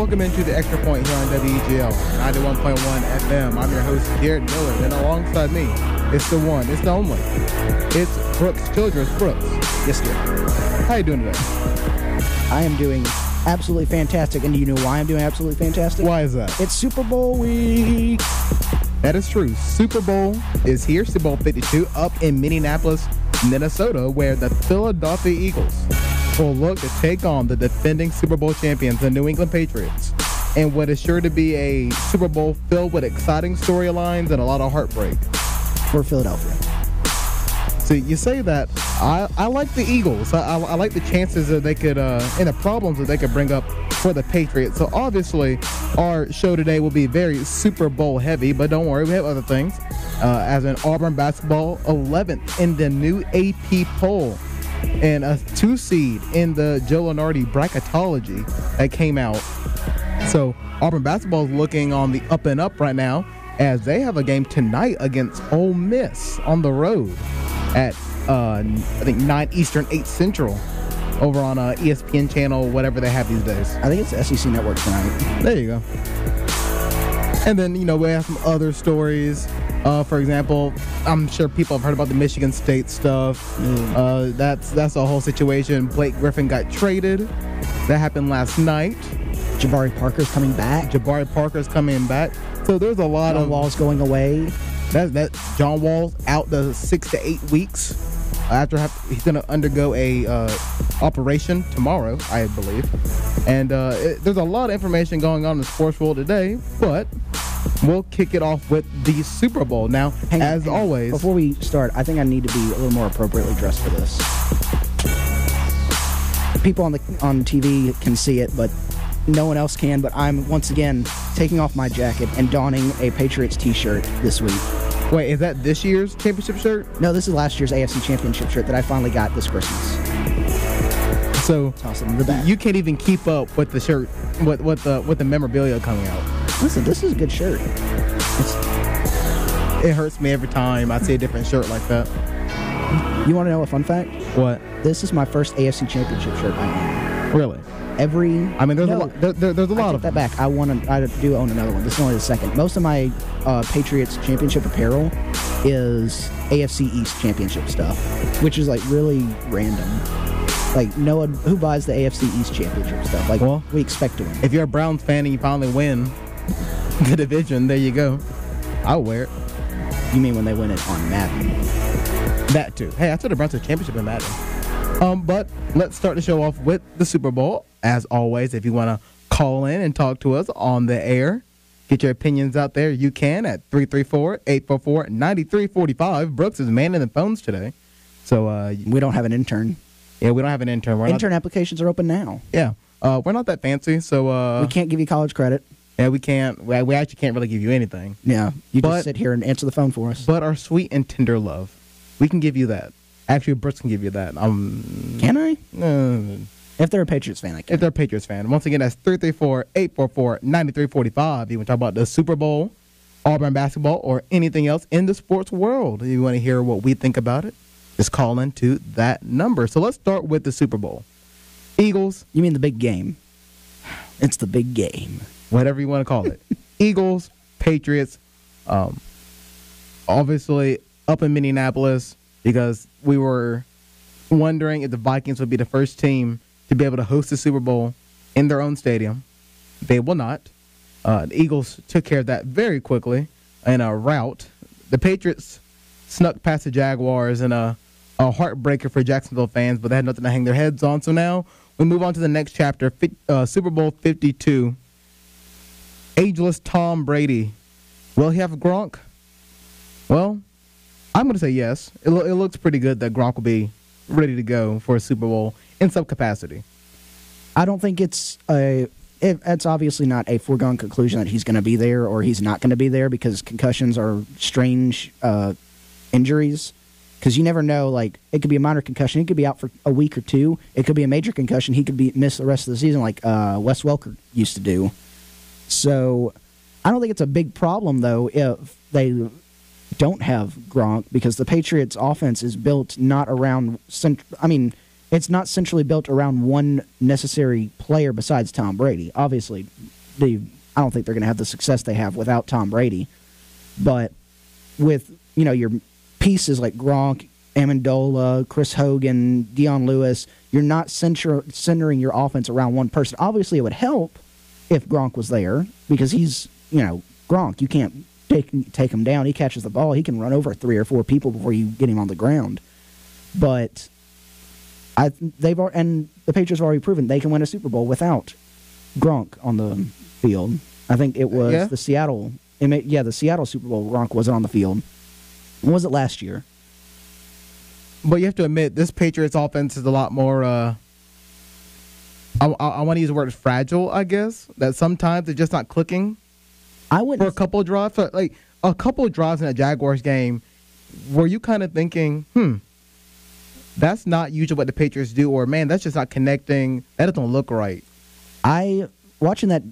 welcome into the Extra Point here on WEGL 91.1 FM. I'm your host, Garrett Miller, and alongside me, it's the one, it's the only. It's Brooks Childress. Brooks. Yes, dear. How you doing today? I am doing absolutely fantastic, and do you know why I'm doing absolutely fantastic? Why is that? It's Super Bowl week. That is true. Super Bowl is here, Super Bowl 52, up in Minneapolis, Minnesota, where the Philadelphia Eagles will look to take on the defending Super Bowl champions, the New England Patriots, and what is sure to be a Super Bowl filled with exciting storylines and a lot of heartbreak. For Philadelphia. So you say that. I like the Eagles. I like the chances that they could, and the problems that they could bring up for the Patriots. So obviously, our show today will be very Super Bowl heavy, but don't worry, we have other things. As in Auburn basketball, 11th in the new AP poll, and a 2 seed in the Joe Lunardi bracketology that came out. So Auburn basketball is looking on the up and up right now, as they have a game tonight against Ole Miss on the road at I think 9 Eastern, 8 Central, over on ESPN channel, whatever they have these days. I think it's the SEC Network tonight. There you go. And then, we have some other stories. For example, I'm sure people have heard about the Michigan State stuff. That's a whole situation. Blake Griffin got traded. That happened last night. Jabari Parker's coming back. So there's a lot of... John Wall's going away. That John Wall's out the 6 to 8 weeks. After he's going to undergo a operation tomorrow, I believe. And there's a lot of information going on in the sports world today, but we'll kick it off with the Super Bowl. Now, as always... Before we start, I think I need to be a little more appropriately dressed for this. People on TV can see it, but no one else can. But I'm, once again, taking off my jacket and donning a Patriots t-shirt this week. Wait, is that this year's championship shirt? No, this is last year's AFC Championship shirt that I finally got this Christmas. So toss it in the back. You can't even keep up with the shirt, with the memorabilia coming out. Listen, this is a good shirt. It hurts me every time I see a different shirt like that. You want to know a fun fact? What? This is my first AFC Championship shirt I own. Really? There's a lot. There's a lot of that back. I do own another one. This is only the second. Most of my Patriots championship apparel is AFC East championship stuff, which is like really random. Like, no one who buys the AFC East championship stuff. Like, well, we expect to win. If you're a Browns fan and you finally win the division, there you go. I'll wear it. You mean when they win it on Madden? That too. Hey, I took the Browns to the championship in Madden. But let's start the show off with the Super Bowl. As always, if you want to call in and talk to us on the air, get your opinions out there, you can at 334-844-9345. Brooks is manning the phones today. So we don't have an intern. Yeah, we don't have an intern. Intern applications are open now. Yeah. We're not that fancy, so... we can't give you college credit. Yeah, we can't. We actually can't really give you anything. Yeah, you just sit here and answer the phone for us. But our sweet and tender love, we can give you that. Actually, Brooks can give you that. Can I? If they're a Patriots fan, I can. If they're a Patriots fan. Once again, that's 334-844-9345. You want to talk about the Super Bowl, Auburn basketball, or anything else in the sports world. If you want to hear what we think about it, just call into that number. So let's start with the Super Bowl. Eagles. You mean the big game? It's the big game. Whatever you want to call it. Eagles, Patriots, obviously up in Minneapolis, because we were wondering if the Vikings would be the first team to be able to host the Super Bowl in their own stadium. They will not. The Eagles took care of that very quickly in a rout. The Patriots snuck past the Jaguars in a heartbreaker for Jacksonville fans, but they had nothing to hang their heads on. So now we move on to the next chapter, Super Bowl 52. Ageless Tom Brady. Will he have Gronk? Well, I'm going to say yes. It looks pretty good that Gronk will be ready to go for a Super Bowl in some capacity. I don't think it's obviously not a foregone conclusion that he's going to be there or he's not going to be there, because concussions are strange injuries. Because you never know, like, it could be a minor concussion. He could be out for a week or two. It could be a major concussion. He could miss the rest of the season like Wes Welker used to do. So I don't think it's a big problem, though, if they don't have Gronk, because the Patriots' offense is built not around it's not centrally built around one necessary player besides Tom Brady. Obviously, I don't think they're going to have the success they have without Tom Brady. But with, your pieces like Gronk, Amendola, Chris Hogan, Deion Lewis, you're not centering your offense around one person. Obviously, it would help if Gronk was there because he's, Gronk. You can't take him down. He catches the ball. He can run over 3 or 4 people before you get him on the ground. But and the Patriots have already proven they can win a Super Bowl without Gronk on the field. I think it was the Seattle Super Bowl. Gronk wasn't on the field. When was it last year? But you have to admit, this Patriots offense is a lot more, I want to use the word fragile, I guess, that sometimes it's just not clicking. For a couple of drives. Like, a couple of drives in a Jaguars game, were you kind of thinking, that's not usually what the Patriots do, or, man, that's just not connecting. That doesn't look right. Watching that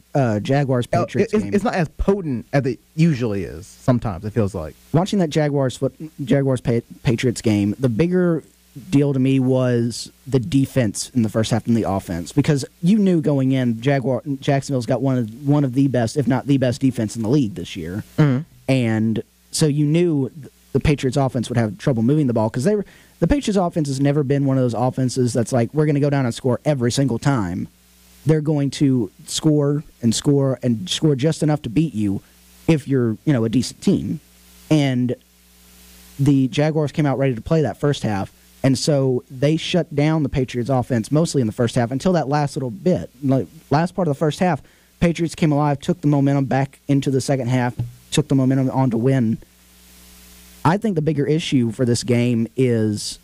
Jaguars-Patriots game. It's not as potent as it usually is sometimes, it feels like. Watching that Jaguars-Patriots game, the bigger deal to me was the defense in the first half and the offense. Because you knew going in, Jacksonville's got one of the best, if not the best, defense in the league this year. Mm-hmm. And so you knew the Patriots offense would have trouble moving the ball because the Patriots offense has never been one of those offenses that's like, we're going to go down and score every single time. They're going to score and score and score just enough to beat you if you're, a decent team. And the Jaguars came out ready to play that first half, and so they shut down the Patriots offense mostly in the first half until that last little bit. Like, last part of the first half, Patriots came alive, took the momentum back into the second half, took the momentum on to win. I think the bigger issue for this game is,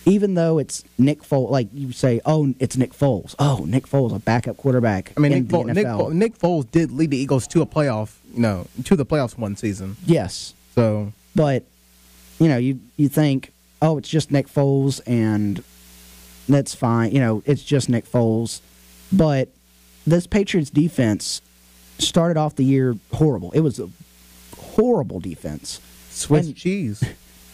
even though it's Nick Foles, like you say, it's Nick Foles. Oh, Nick Foles, a backup quarterback. I mean, in the NFL. Nick Foles did lead the Eagles to a playoff, to the playoffs one season. Yes. So, but you think, it's just Nick Foles, and that's fine. It's just Nick Foles. But this Patriots defense started off the year horrible. It was a horrible defense. Swiss cheese.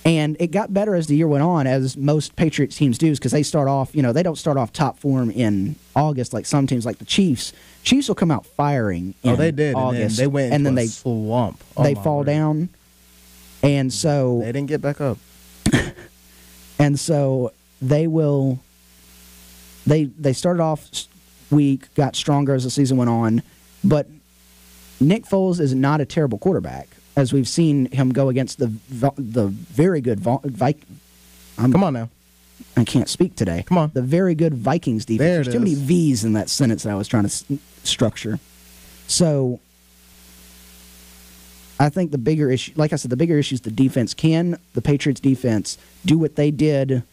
And it got better as the year went on, as most Patriots teams do, because they start off, they don't start off top form in August like some teams, like the Chiefs. Chiefs will come out firing in they did. August. And then they went into a slump. They fall down. And so... They didn't get back up. And so they will... They started off weak, got stronger as the season went on, but Nick Foles is not a terrible quarterback, as we've seen him go against the very good Vikings. Come on now. I can't speak today. Come on. The very good Vikings defense. There's too many V's in that sentence that I was trying to structure. So I think the bigger issue, like I said, the bigger issue is the defense. Can the Patriots defense do what they did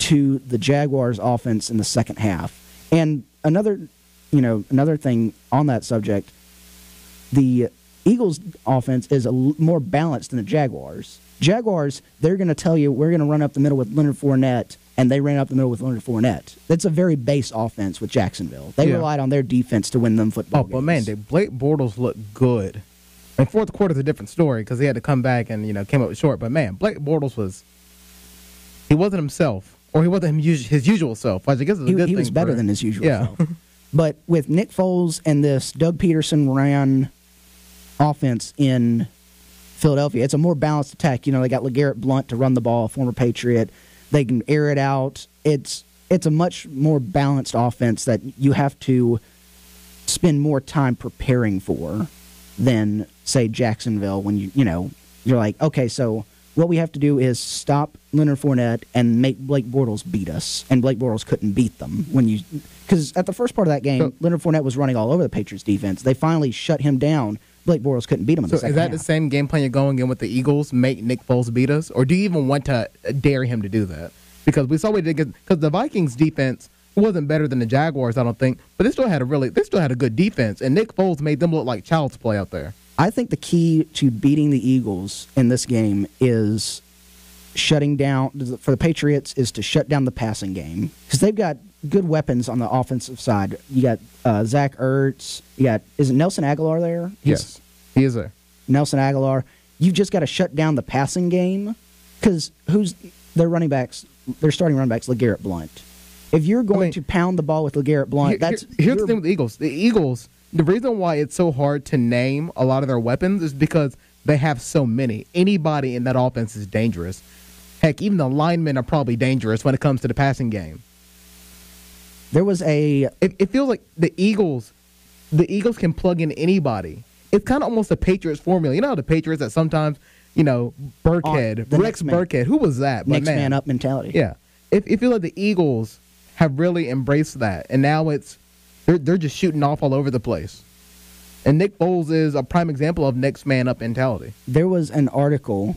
to the Jaguars offense in the second half? And another thing on that subject, the Eagles offense is more balanced than the Jaguars. Jaguars, they're going to tell you, we're going to run up the middle with Leonard Fournette, and they ran up the middle with Leonard Fournette. That's a very base offense with Jacksonville. They relied on their defense to win them football games. But man, Blake Bortles looked good. And fourth quarter is a different story because he had to come back and, came up short. But man, Blake Bortles he wasn't himself, or he wasn't his usual self. I guess it's a good thing. He was better than his usual self. But with Nick Foles and this Doug Peterson ran offense in Philadelphia, it's a more balanced attack. They got LeGarrette Blount to run the ball, former Patriot. They can air it out. It's a much more balanced offense that you have to spend more time preparing for than, say, Jacksonville, when you're like, okay, so what we have to do is stop Leonard Fournette and make Blake Bortles beat us. And Blake Bortles couldn't beat them because at the first part of that game, Leonard Fournette was running all over the Patriots defense. They finally shut him down. Blake Bortles couldn't beat him in the second half. So is that the same game plan you're going in with the Eagles, make Nick Foles beat us? Or do you even want to dare him to do that? Because we saw what he did, because the Vikings defense wasn't better than the Jaguars, I don't think, but they still had a good defense, and Nick Foles made them look like child's play out there. I think the key to beating the Eagles in this game is shutting down, for the Patriots, is to shut down the passing game. Because they've got good weapons on the offensive side. You got Zach Ertz. Is it Nelson Aguilar there? Yes, he is there. Nelson Aguilar. You've just got to shut down the passing game. Because their running backs, their starting running backs, LeGarrette Blount. If you're going to pound the ball with LeGarrette Blount, here's the thing with the Eagles. The Eagles, the reason why it's so hard to name a lot of their weapons is because they have so many. Anybody in that offense is dangerous. Heck, even the linemen are probably dangerous when it comes to the passing game. There was It feels like the Eagles can plug in anybody. It's kind of almost a Patriots formula. You know how the Patriots that sometimes, Burkhead, Rex Burkhead, who was that? Next man up mentality. Yeah. It feels like the Eagles have really embraced that, and now they're just shooting off all over the place. And Nick Foles is a prime example of next man up mentality. There was an article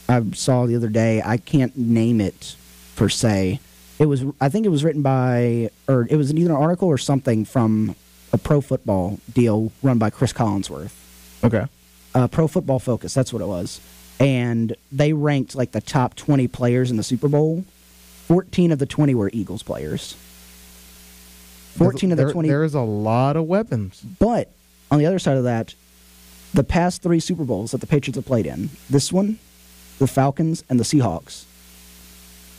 I saw the other day. I can't name it per se. I think it was written by, or it was either an article or something from a Pro Football deal run by Chris Collinsworth. Okay. Pro Football Focus, that's what it was. And they ranked like the top 20 players in the Super Bowl. 14 of the 20 were Eagles players. 14 of the 20. There's a lot of weapons. But on the other side of that, the past 3 Super Bowls that the Patriots have played in, this one, the Falcons, and the Seahawks,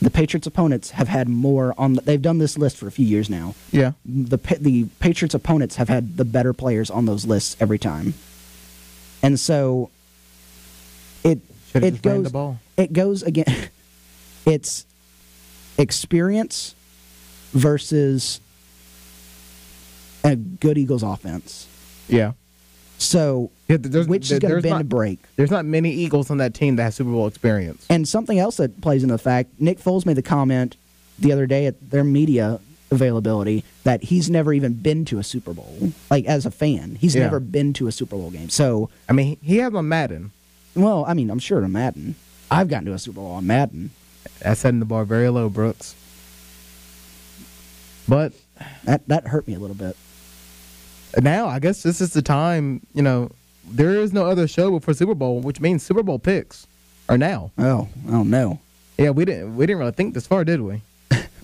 the Patriots' opponents have had more on. They've done this list for a few years now. Yeah. The Patriots' opponents have had the better players on those lists every time, and so it goes. It goes again. It's experience versus a good Eagles offense. Yeah. So, which is going to bend a break? There's not many Eagles on that team that has Super Bowl experience. And something else that plays into the fact, Nick Foles made the comment the other day at their media availability that he's never even been to a Super Bowl. Like, as a fan, he's never been to a Super Bowl game. So, I mean, he has on Madden. Well, I mean, I'm sure on Madden. I've gotten to a Super Bowl on Madden. That's setting the bar very low, Brooks. But that hurt me a little bit. Now, I guess this is the time, there is no other show before Super Bowl, which means Super Bowl picks are now. Oh no. Yeah, we didn't really think this far, did we?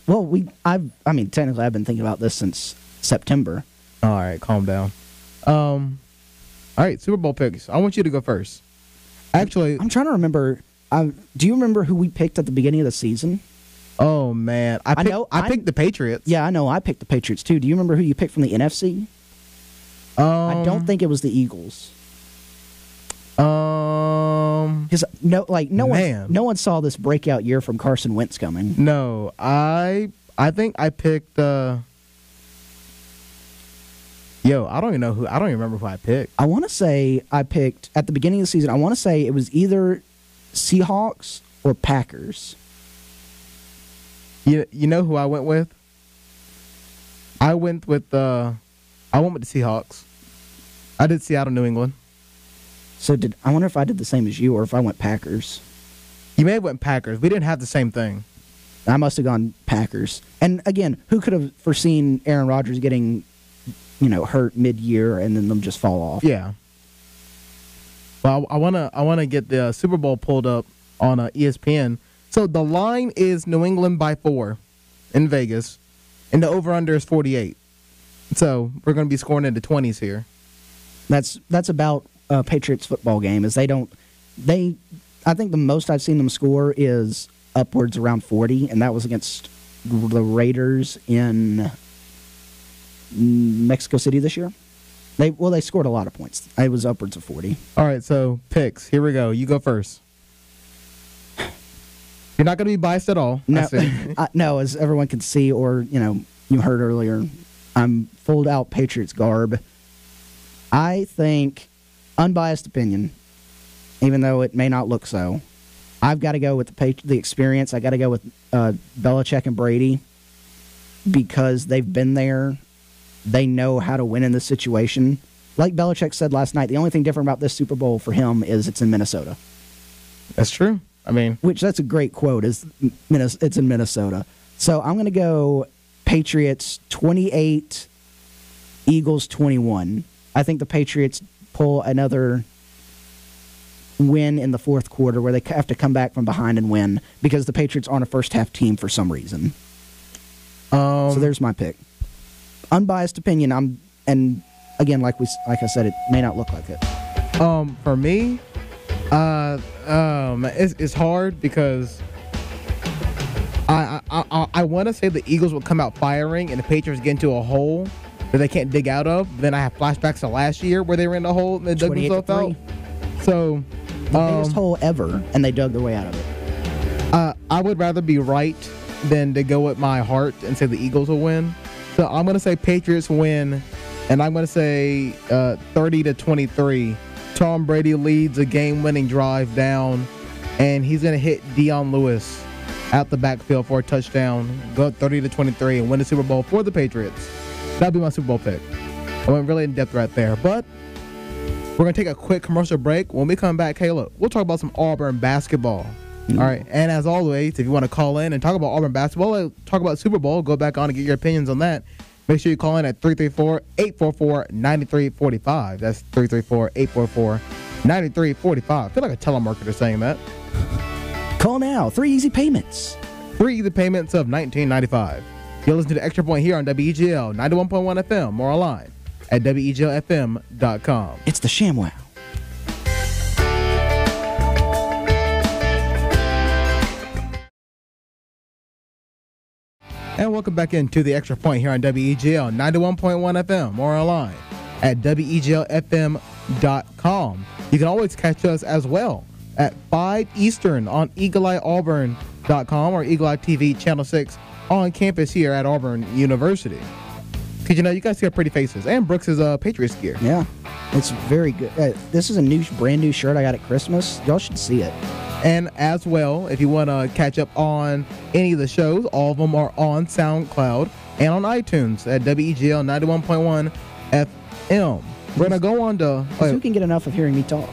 Well, technically I've been thinking about this since September. All right, calm down. All right, Super Bowl picks. I want you to go first. Actually, I'm trying to remember. Do you remember who we picked at the beginning of the season? Oh man, I picked the Patriots. Yeah, I know. I picked the Patriots too. Do you remember who you picked from the NFC? I don't think it was the Eagles. Because no one saw this breakout year from Carson Wentz coming. No, I think I picked. I don't even know who. I don't even remember who I picked. I want to say I picked at the beginning of the season. I want to say it was either Seahawks or Packers. You know who I went with? I went with the Seahawks. I did Seattle, New England. So I wonder if I did the same as you, or if I went Packers. You may have went Packers. We didn't have the same thing. I must have gone Packers. And again, who could have foreseen Aaron Rodgers getting, hurt mid-year and then them just fall off? Yeah. Well, I wanna get the Super Bowl pulled up on ESPN. So the line is New England by 4 in Vegas, and the over/under is 48. So we're going to be scoring into 20s here. That's about a Patriots football game. I think the most I've seen them score is upwards around 40, and that was against the Raiders in Mexico City this year. They scored a lot of points. It was upwards of 40. All right, so picks. Here we go. You go first. You're not going to be biased at all. No, no, as everyone can see, or you heard earlier, I'm full out Patriots garb. I think, unbiased opinion, even though it may not look so, I've got to go with the experience. I got to go with Belichick and Brady because they've been there. They know how to win in this situation. Like Belichick said last night, the only thing different about this Super Bowl for him is it's in Minnesota. That's true. That's a great quote. It's in Minnesota. So I'm going to go Patriots 28, Eagles 21. I think the Patriots pull another win in the fourth quarter where they have to come back from behind and win because the Patriots aren't a first-half team for some reason. So there's my pick. Unbiased opinion. And again, like I said, it may not look like it. For me, it's hard because I I want to say the Eagles will come out firing and the Patriots get into a hole that they can't dig out of. Then I have flashbacks to last year where they were in the hole and they dug themselves out. So the biggest hole ever, and they dug their way out of it. I would rather be right than to go with my heart and say the Eagles will win. So I'm going to say Patriots win, and I'm going to say 30-23. Tom Brady leads a game-winning drive down, and he's going to hit Deion Lewis out the backfield for a touchdown, go 30-23, and win the Super Bowl for the Patriots. That'll be my Super Bowl pick. I went really in-depth right there, but we're going to take a quick commercial break. When we come back, hey, look, we'll talk about some Auburn basketball. All right, and as always, if you want to call in and talk about Auburn basketball, talk about Super Bowl, go back on and get your opinions on that. Make sure you call in at 334-844-9345. That's 334-844-9345. I feel like a telemarketer saying that. Call now. 3 easy payments. 3 easy payments of $19.95. You'll listen to the Extra Point here on WEGL 91.1 FM or online at WEGLFM.com. It's the ShamWow. And welcome back into the Extra Point here on WEGL 91.1 FM or online at WEGLFM.com. You can always catch us as well at 5 Eastern on EagleEyeAuburn.com or Eagle Eye TV Channel 6 on campus here at Auburn University. Because, you know, you guys see our pretty faces. And Brooks' Patriots gear. Yeah, it's very good. This is a brand new shirt I got at Christmas. Y'all should see it. And as well, if you want to catch up on any of the shows, all of them are on SoundCloud and on iTunes at WEGL 91.1 FM. We're going to go on to... Who can get enough of hearing me talk?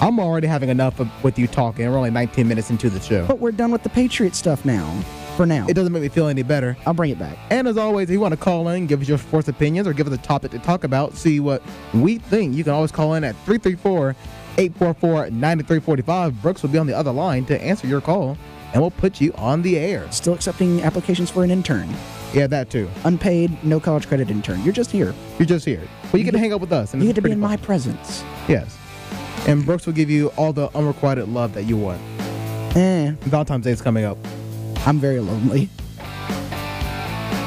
I'm already having enough with you talking. We're only 19 minutes into the show. But we're done with the Patriot stuff now. For now. It doesn't make me feel any better. I'll bring it back. And as always, if you want to call in, give us your sports opinions or give us a topic to talk about, see what we think, you can always call in at 334-844-9345. Brooks will be on the other line to answer your call, and we'll put you on the air. Still accepting applications for an intern. Yeah, that too. Unpaid, no college credit intern. You're just here. You're just here. But you get to hang out with us. And you get to be in my presence. Yes. And Brooks will give you all the unrequited love that you want. Valentine's Day is coming up. I'm very lonely.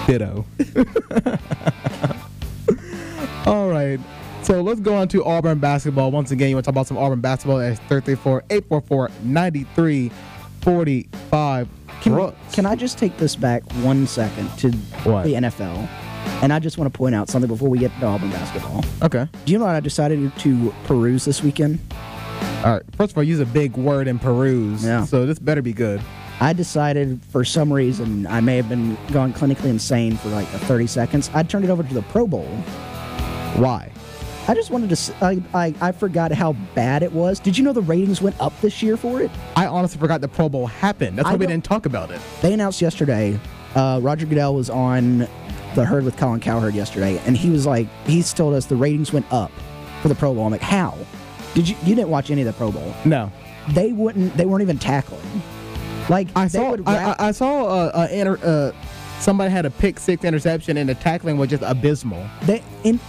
Ditto. All right. So let's go on to Auburn basketball. Once again, you want to talk about some Auburn basketball? That's 334-844-9345. Can I just take this back 1 second to the NFL? And I just want to point out something before we get to Auburn basketball. Okay. Do you know what I decided to peruse this weekend? All right. First of all, use a big word in peruse. Yeah. So this better be good. I decided, for some reason, I may have been going clinically insane for like 30 seconds. I turned it over to the Pro Bowl. Why? I just wanted to. I forgot how bad it was. Did you know the ratings went up this year for it? I honestly forgot the Pro Bowl happened. That's why we didn't talk about it. They announced yesterday. Roger Goodell was on The Herd with Colin Cowherd yesterday, and he was like, he's told us the ratings went up for the Pro Bowl. I'm like, how? You didn't watch any of the Pro Bowl? No. They weren't even tackling. Like I saw somebody had a pick six interception and the tackling was just abysmal.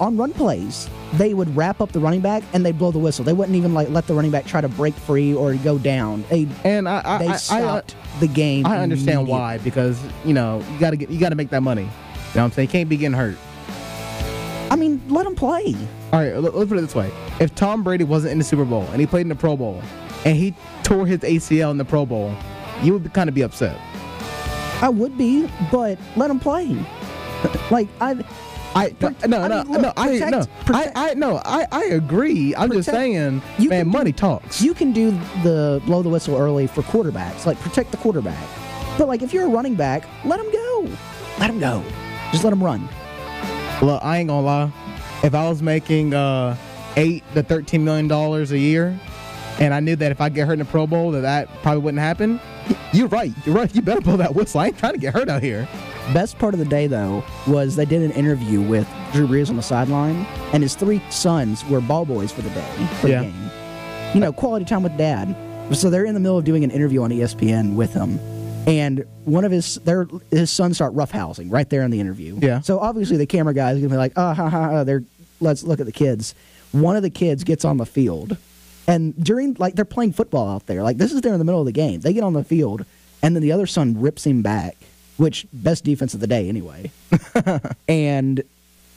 On run plays, they would wrap up the running back and they'd blow the whistle. They wouldn't even let the running back try to break free or go down. They stopped the game. I understand why, because you got to make that money. You know what I'm saying? You can't be getting hurt. I mean, let them play. All right, let's put it this way: if Tom Brady wasn't in the Super Bowl and he played in the Pro Bowl and he tore his ACL in the Pro Bowl, you would kind of be upset. I would be, but let him play. I agree. I'm just saying, man, money talks. You can do the blow the whistle early for quarterbacks, like protect the quarterback. But like if you're a running back, let him go. Let him go. Just let him run. Look, I ain't gonna lie. If I was making $8 to $13 million a year, and I knew that if I get hurt in the Pro Bowl, that probably wouldn't happen. You're right. You better blow that whistle. I ain't trying to get hurt out here. Best part of the day, though, was they did an interview with Drew Brees on the sideline, and his 3 sons were ball boys for the day, the game. Quality time with Dad. So they're in the middle of doing an interview on ESPN with him, and one of his sons start roughhousing right there in the interview. Yeah. So obviously the camera guy is going to be like, let's look at the kids. One of the kids gets on the field. And they're playing football out there. Like, this is there in the middle of the game. They get on the field, and then the other son rips him back, which best defense of the day anyway. And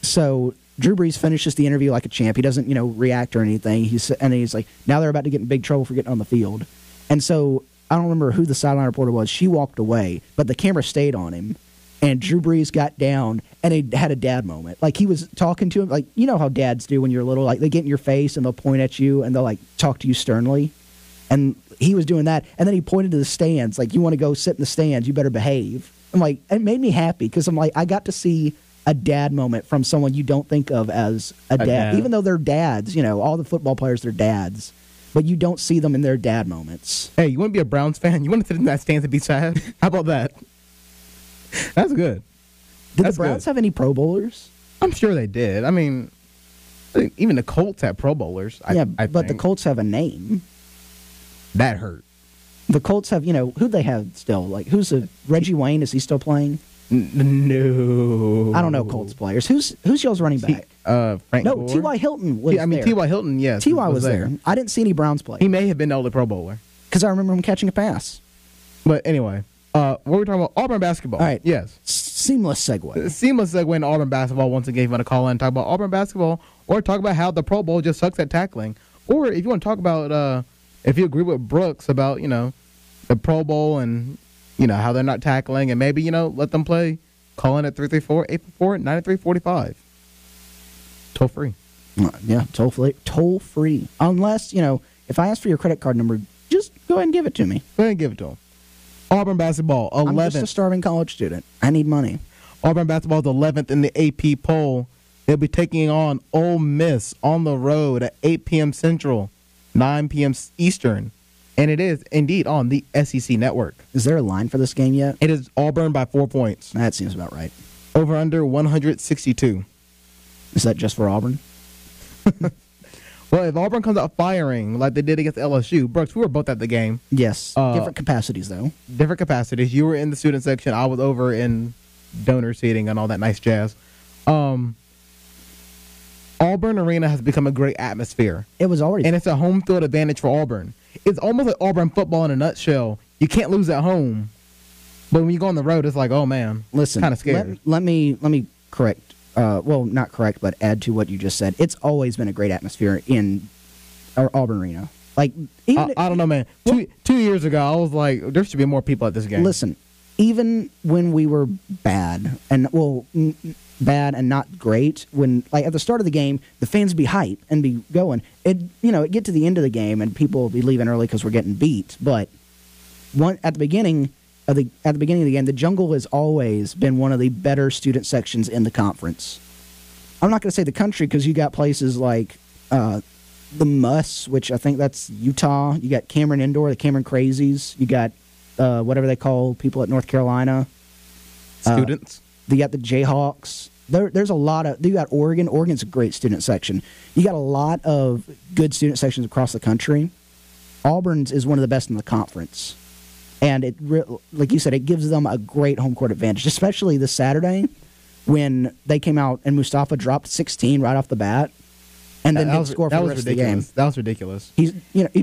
so Drew Brees finishes the interview like a champ. He doesn't, react or anything. He's like, now they're about to get in big trouble for getting on the field. And so I don't remember who the sideline reporter was. She walked away, but the camera stayed on him. And Drew Brees got down, and he had a dad moment. Like, he was talking to him, like, you know how dads do when you're little. Like, they get in your face, and they'll point at you, and they'll, like, talk to you sternly. And he was doing that. And then he pointed to the stands. Like, you want to go sit in the stands, you better behave. I'm like, it made me happy, because I'm like, I got to see a dad moment from someone you don't think of as a dad. Even though they're dads, all the football players, they're dads. But you don't see them in their dad moments. Hey, you want to be a Browns fan? You want to sit in that stands and be sad? How about that? That's good. Did the Browns have any Pro Bowlers? I'm sure they did. I mean, I think even the Colts have Pro Bowlers. But the Colts have a name. That hurt. The Colts have, who'd they have still? Like, who's Reggie Wayne? Is he still playing? No. I don't know Colts players. Who's y'all's running back? Frank Gore? T.Y. Hilton was there. T.Y. Hilton, yes. T.Y. was there. I didn't see any Browns play. He may have been the only Pro Bowler. Because I remember him catching a pass. But anyway, what were we talking about? Auburn basketball. All right. Yes. Seamless segue. Seamless segue into Auburn basketball. Once again, if you want to call in and talk about Auburn basketball, or talk about how the Pro Bowl just sucks at tackling. Or if you want to talk about, if you agree with Brooks about, the Pro Bowl and, how they're not tackling, and maybe, let them play, call in at 334-844-9345. Toll free. Yeah, toll free. Unless, if I ask for your credit card number, just go ahead and give it to me. Go ahead and give it to them. Auburn basketball, 11th. I'm just a starving college student. I need money. Auburn basketball is 11th in the AP poll. They'll be taking on Ole Miss on the road at 8 p.m. Central, 9 p.m. Eastern. And it is indeed on the SEC network. Is there a line for this game yet? It is Auburn by 4 points. That seems about right. Over under 162. Is that just for Auburn? Well, if Auburn comes out firing like they did against LSU, Brooks, we were both at the game. Yes. Different capacities, though. Different capacities. You were in the student section. I was over in donor seating and all that nice jazz. Auburn Arena has become a great atmosphere. It was already. And it's a home field advantage for Auburn. It's almost like Auburn football in a nutshell. You can't lose at home. But when you go on the road, it's like, oh, man. Listen, kind of scary. Let me correct. Well, not correct, but add to what you just said. It's always been a great atmosphere in our Auburn Arena. Like, even I don't know, man. Well, 2 years ago, I was like, there should be more people at this game. Listen, even when we were bad and not great, when like at the start of the game, the fans be hype and be going. It get to the end of the game and people will be leaving early because we're getting beat. But at the beginning of the game, the Jungle has always been one of the better student sections in the conference. I'm not going to say the country because you got places like the Muss, which I think that's Utah. You got Cameron Indoor, the Cameron Crazies. You got whatever they call people at North Carolina. Students. You got the Jayhawks. There's a lot of. You got Oregon. Oregon's a great student section. You got a lot of good student sections across the country. Auburn's is one of the best in the conference. And it, like you said, it gives them a great home court advantage, especially this Saturday when they came out and Mustafa dropped 16 right off the bat, and then didn't score for the rest of the game. That was ridiculous. He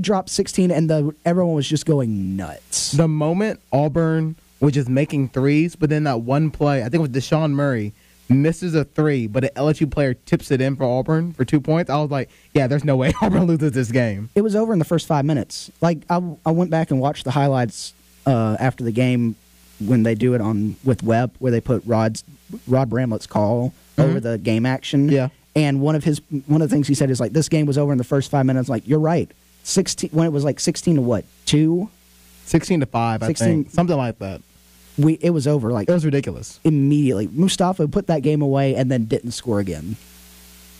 dropped 16, and everyone was just going nuts. The moment Auburn was just making threes, but then that one play, I think it was Deshaun Murray, misses a three, but an LSU player tips it in for Auburn for 2 points. I was like, yeah, there's no way Auburn loses this game. It was over in the first 5 minutes. Like I went back and watched the highlights after the game when they do it with Webb, where they put Rod Bramlett's call over the game action. Yeah. And one of the things he said is like, this game was over in the first 5 minutes. Like, you're right. 16 when it was like 16 to what? 2? 16 to 5, 16, I think. Something like that. It was over. Like, it was ridiculous. Immediately. Mustafa put that game away and then didn't score again.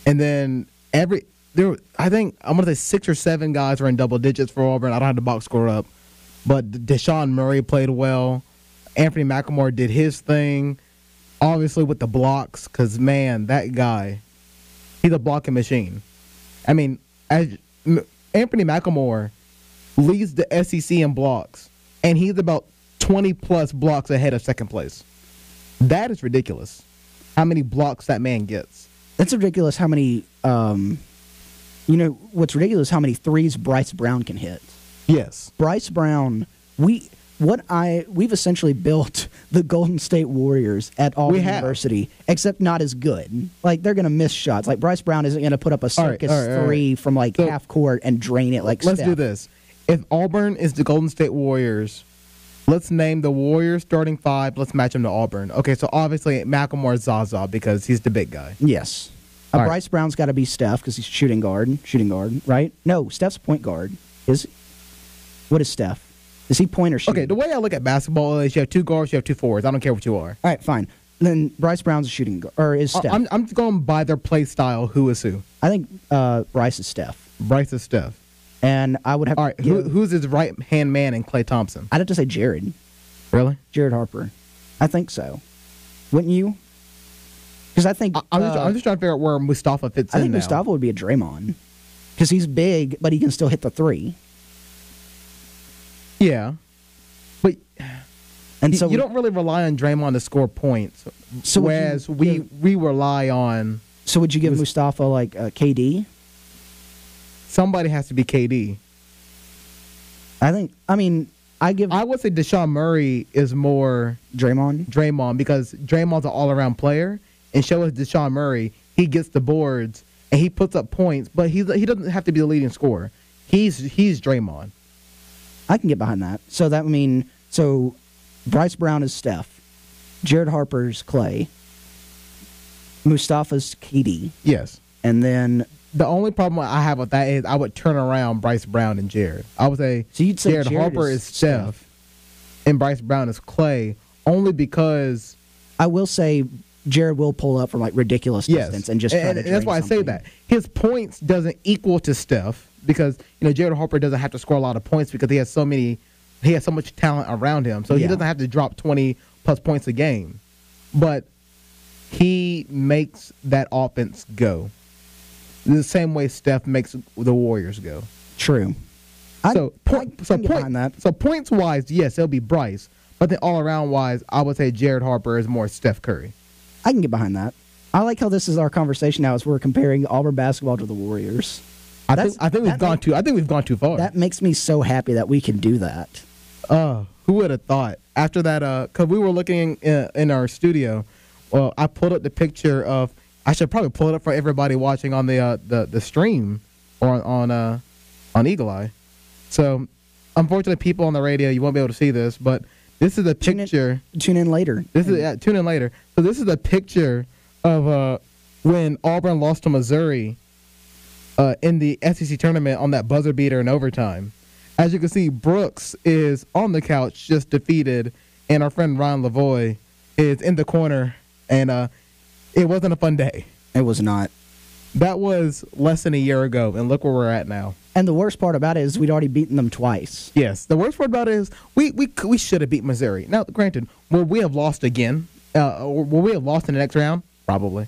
And then I think I'm going to say 6 or 7 guys were in double digits for Auburn. I don't have the box score up. But Deshaun Murray played well. Anthony McLemore did his thing, obviously with the blocks, because, man, that guy, he's a blocking machine. I mean, Anthony McLemore leads the SEC in blocks, and he's about 20-plus blocks ahead of second place. That is ridiculous, how many blocks that man gets. That's ridiculous how many what's ridiculous how many threes Bryce Brown can hit. Yes. Bryce Brown, we've essentially built the Golden State Warriors at Auburn University, except not as good. Like, they're going to miss shots. Like, Bryce Brown isn't going to put up a circus three from, like, half court and drain it like let's Steph. do this. If Auburn is the Golden State Warriors, let's name the Warriors starting five. Let's match them to Auburn. Okay, so obviously McElmore's Zaza because he's the big guy. Yes. Bryce Brown's got to be Steph because he's shooting guard, right? No, Steph's point guard. What is Steph? Is he point or shooting? Okay, the way I look at basketball is you have two guards, you have two forwards. I don't care what you are. All right, fine. Then Bryce Brown's a shooting guard, or is Steph? I'm going by their play style. Who is who? I think Bryce is Steph. Bryce is Steph. And I would have. All right, who's his right-hand man in Klay Thompson? I'd have to say Jared. Really? Jared Harper. I think so. Wouldn't you? Because I think I'm just trying to figure out where Mustafa fits in. I think Mustafa would be a Draymond because he's big, but he can still hit the three. Yeah, but so you don't really rely on Draymond to score points. So whereas we rely on. So would you give Mustafa like KD? Somebody has to be KD. I would say Deshaun Murray is more Draymond because Draymond's an all-around player, and show us Deshaun Murray, he gets the boards and he puts up points, but he doesn't have to be the leading scorer. He's Draymond. I can get behind that. So Bryce Brown is Steph, Jared Harper's Klay, Mustafa's KD. Yes. And then the only problem I have with that is I would turn around Bryce Brown and Jared. I would say, so you'd say Jared Harper is Steph and Bryce Brown is Klay, only because I will say Jared will pull up from like ridiculous distance and just try to drain that's why something. I say that. His points doesn't equal to Steph because Jared Harper doesn't have to score a lot of points because he has so much talent around him. So he doesn't have to drop 20 plus points a game. But he makes that offense go. The same way Steph makes the Warriors go. True. So points wise, yes, it'll be Bryce. But then all around wise, I would say Jared Harper is more Steph Curry. I can get behind that. I like how this is our conversation now as we're comparing Auburn basketball to the Warriors. I think we've gone too far. That makes me so happy that we can do that. Who would have thought? After that, because we were looking in our studio, well, I pulled up the picture of. I should probably pull it up for everybody watching on the stream or on Eagle Eye. So, unfortunately, people on the radio, you won't be able to see this, but this is a picture. Tune in later. Tune in later. So this is a picture of when Auburn lost to Missouri in the SEC tournament on that buzzer beater in overtime. As you can see, Brooks is on the couch, just defeated, and our friend Ryan Lavoie is in the corner, and it wasn't a fun day. It was not. That was less than a year ago, and look where we're at now. And the worst part about it is we'd already beaten them twice. Yes, the worst part about it is we should have beat Missouri. Now, granted, will we have lost again? Or will we have lost in the next round? Probably.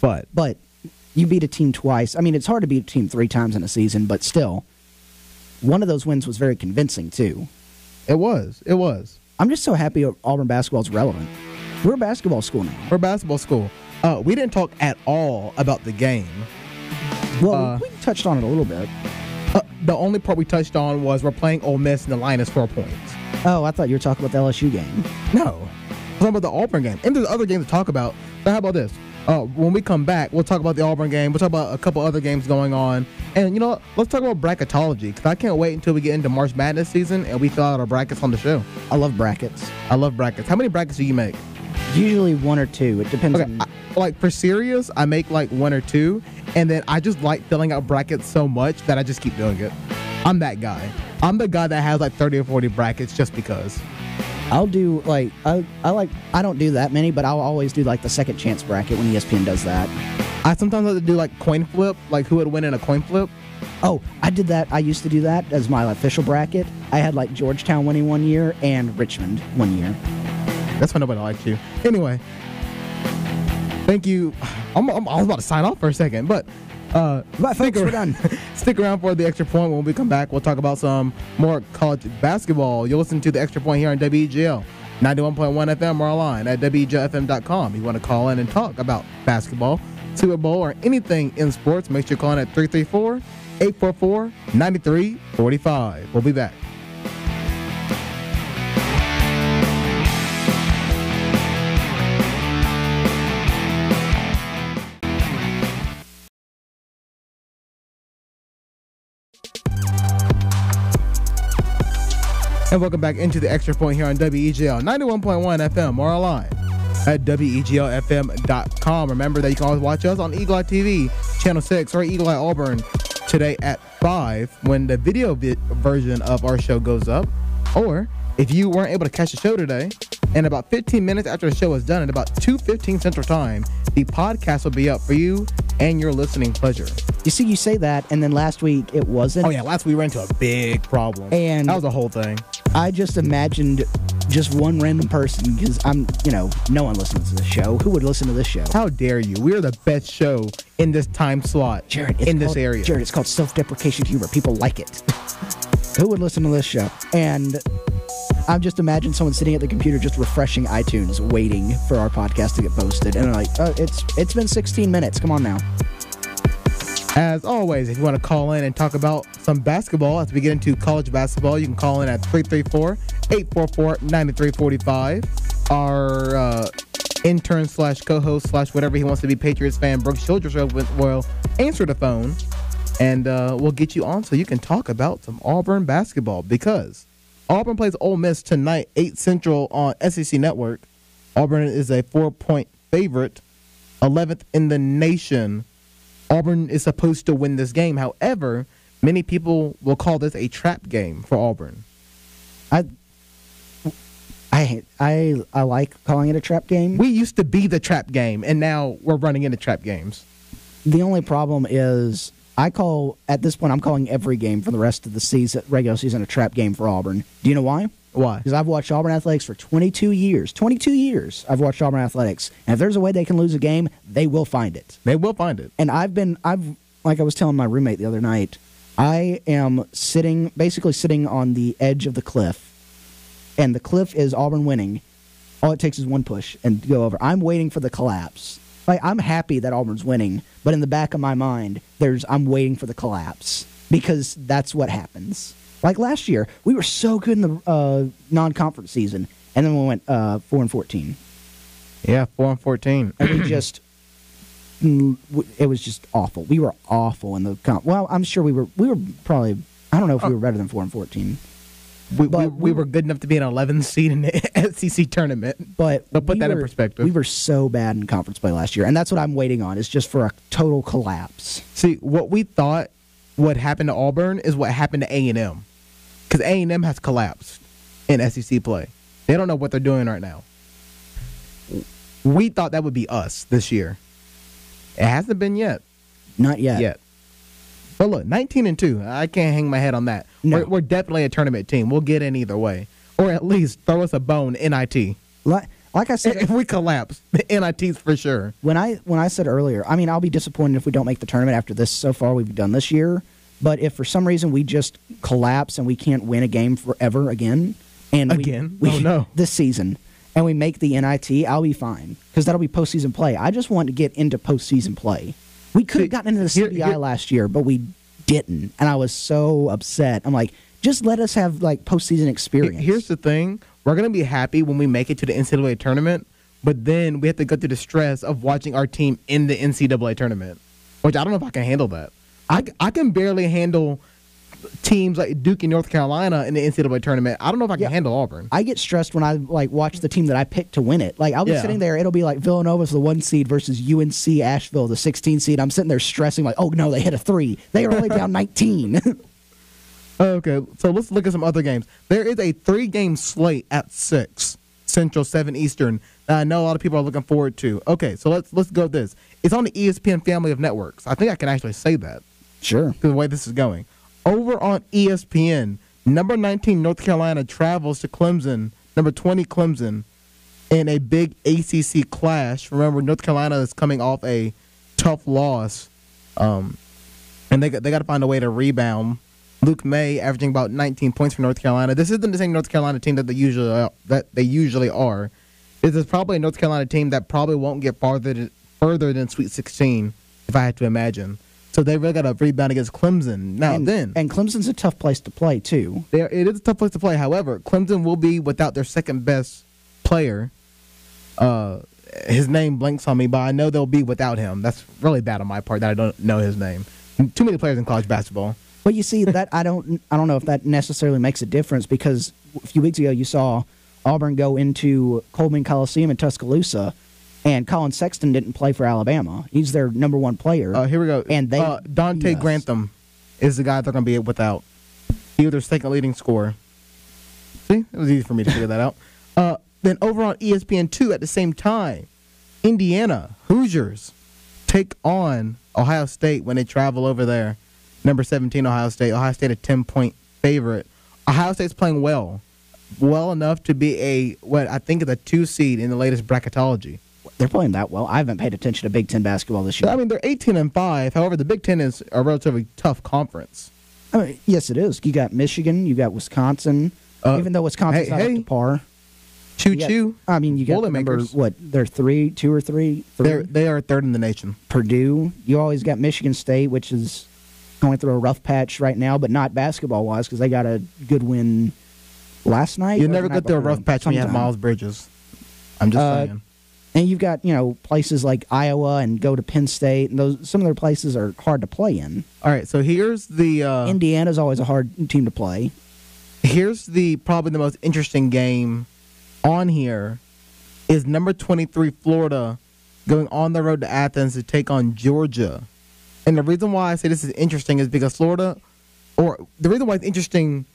But you beat a team twice. I mean, it's hard to beat a team 3 times in a season, but still, one of those wins was very convincing, too. It was. I'm just so happy Auburn basketball is relevant. We're a basketball school now. We're a basketball school. We didn't talk at all about the game. Well, we touched on it a little bit. The only part we touched on was we're playing Ole Miss and the line is 4 points. Oh, I thought you were talking about the LSU game. No. I'm talking about the Auburn game. And there's other games to talk about. But how about this? When we come back, we'll talk about the Auburn game. We'll talk about a couple other games going on. And, let's talk about bracketology, because I can't wait until we get into March Madness season and we fill out our brackets on the show. I love brackets. How many brackets do you make? Usually 1 or 2. It depends on... for serious, I make 1 or 2, and then I just like filling out brackets so much that I just keep doing it. I'm that guy. I'm the guy that has 30 or 40 brackets just because. I'll do I don't do that many, but I'll always do the second chance bracket when ESPN does that. I sometimes like to do coin flip, who would win in a coin flip. Oh, I did that. I used to do that as my official bracket. I had Georgetown winning 1 year and Richmond 1 year. That's why nobody likes you. Anyway, thank you. I was about to sign off for a second, but we're done. Stick around for the Extra Point. When we come back, we'll talk about some more college basketball. You'll listen to the Extra Point here on WGL 91.1 FM or online at WGLFM.com. You want to call in and talk about basketball, Super Bowl, or anything in sports, make sure you call in at 334-844-9345. We'll be back. And welcome back into the Extra Point here on WEGL 91.1 FM or online at WEGLFM.com. Remember that you can always watch us on Eagle Eye TV, Channel 6, or Eagle Eye Auburn today at 5 when the video version of our show goes up. Or if you weren't able to catch the show today, in about 15 minutes after the show is done, at about 2:15 Central Time, the podcast will be up for you and your listening pleasure. You see, you say that, and then last week it wasn't. Oh, yeah, last week we ran into a big problem. And that was the whole thing. I just imagined just one random person, because no one listens to this show. Who would listen to this show? How dare you? We're the best show in this time slot, Jared, this area. Jared, it's called self-deprecation humor. People like it. Who would listen to this show? And I've just imagined someone sitting at the computer just refreshing iTunes, waiting for our podcast to get posted. And they're like, it's been 16 minutes. Come on now. As always, if you want to call in and talk about some basketball as we get into college basketball, you can call in at 334-844-9345. Our intern / co-host / whatever he wants to be, Patriots fan, Brooks Childress will answer the phone, and we'll get you on so you can talk about some Auburn basketball, because Auburn plays Ole Miss tonight, 8 Central on SEC Network. Auburn is a 4-point favorite, 11th in the nation. Auburn is supposed to win this game. However, many people will call this a trap game for Auburn. I like calling it a trap game. We used to be the trap game, and now we're running into trap games. The only problem is at this point, I'm calling every game for the rest of the regular season a trap game for Auburn. Do you know why? Why? Because I've watched Auburn athletics for 22 years. 22 years I've watched Auburn athletics. And if there's a way they can lose a game, they will find it. They will find it. And I've like I was telling my roommate the other night, I am basically sitting on the edge of the cliff. And the cliff is Auburn winning. All it takes is one push and go over. I'm waiting for the collapse. Like, I'm happy that Auburn's winning, but in the back of my mind, I'm waiting for the collapse, because that's what happens. Like last year, we were so good in the non-conference season, and then we went 4-14. Yeah, 4-14. And it was just awful. We were awful in the well, I'm sure we were probably, I don't know if we were better than 4-14. We were good enough to be an 11th seed in the SEC tournament. But put that in perspective. We were so bad in conference play last year, and that's what I'm waiting on, is just for a total collapse. See, what we thought would happen to Auburn is what happened to A&M. Because A&M has collapsed in SEC play. They don't know what they're doing right now. We thought that would be us this year. It hasn't been yet. Not yet. But look, 19-2. I can't hang my head on that. No. We're definitely a tournament team. We'll get in either way. Or at least throw us a bone, NIT. Like I said, if we collapse, the NIT's for sure. When I said earlier, I mean, I'll be disappointed if we don't make the tournament after this so far we've done this year. But if for some reason we just collapse and we can't win a game forever again, this season, and we make the NIT, I'll be fine, because that'll be postseason play. I just want to get into postseason play. We could have gotten into the CBI last year, but we didn't, and I was so upset. I'm like, just let us have like postseason experience. Here's the thing: we're gonna be happy when we make it to the NCAA tournament, but then we have to go through the stress of watching our team in the NCAA tournament, which I don't know if I can handle that. I can barely handle teams like Duke and North Carolina in the NCAA tournament. I don't know if I can handle Auburn. I get stressed when I watch the team that I picked to win it. Like, I'll be sitting there, it'll be like Villanova's the 1 seed versus UNC Asheville, the 16 seed. I'm sitting there stressing like, oh no, they hit a 3. They are only down 19. Okay, so let's look at some other games. There is a 3-game slate at 6 Central, 7 Eastern that I know a lot of people are looking forward to. Okay, so let's go with this. It's on the ESPN family of networks. I think I can actually say that. Sure. The way this is going. Over on ESPN, number 19 North Carolina travels to Clemson, number 20 Clemson, in a big ACC clash. Remember, North Carolina is coming off a tough loss, and they got to find a way to rebound. Luke May averaging about 19 points for North Carolina. This isn't the same North Carolina team that they usually are. This is probably a North Carolina team that probably won't get further than Sweet 16, if I had to imagine. So they really got to rebound against Clemson. And Clemson's a tough place to play, too. It is a tough place to play. However, Clemson will be without their second-best player. His name blanks on me, but I know they'll be without him. That's really bad on my part that I don't know his name. Too many players in college basketball. But you see, that I don't know if that necessarily makes a difference, because a few weeks ago, you saw Auburn go into Coleman Coliseum in Tuscaloosa, and Colin Sexton didn't play for Alabama. He's their number one player. Here we go. And they Dante Grantham is the guy they're going to be without. He was their second leading scorer. See? It was easy for me to figure that out. Then over on ESPN2 at the same time, Indiana Hoosiers take on Ohio State when they travel over there. Number 17, Ohio State. Ohio State a 10-point favorite. Ohio State's playing well enough to be what I think is a 2 seed in the latest bracketology. They're playing that well. I haven't paid attention to Big Ten basketball this year. I mean, they're 18-5. However, the Big Ten is a relatively tough conference. I mean, yes, it is. You got Michigan, you got Wisconsin. Even though Wisconsin's not up to par. Choo-choo. I mean, you got they're 2 or 3? They are third in the nation. Purdue. You always got Michigan State, which is going through a rough patch right now, but not basketball-wise because they got a good win last night. You never go through a rough patch when you have Miles Bridges. I'm just saying. And you've got, places like Iowa and go to Penn State, and some of their places are hard to play in. All right, so here's the Indiana's always a hard team to play. Here's probably the most interesting game on here is number 23 Florida going on the road to Athens to take on Georgia. And the reason why I say this is interesting is because the reason why it's interesting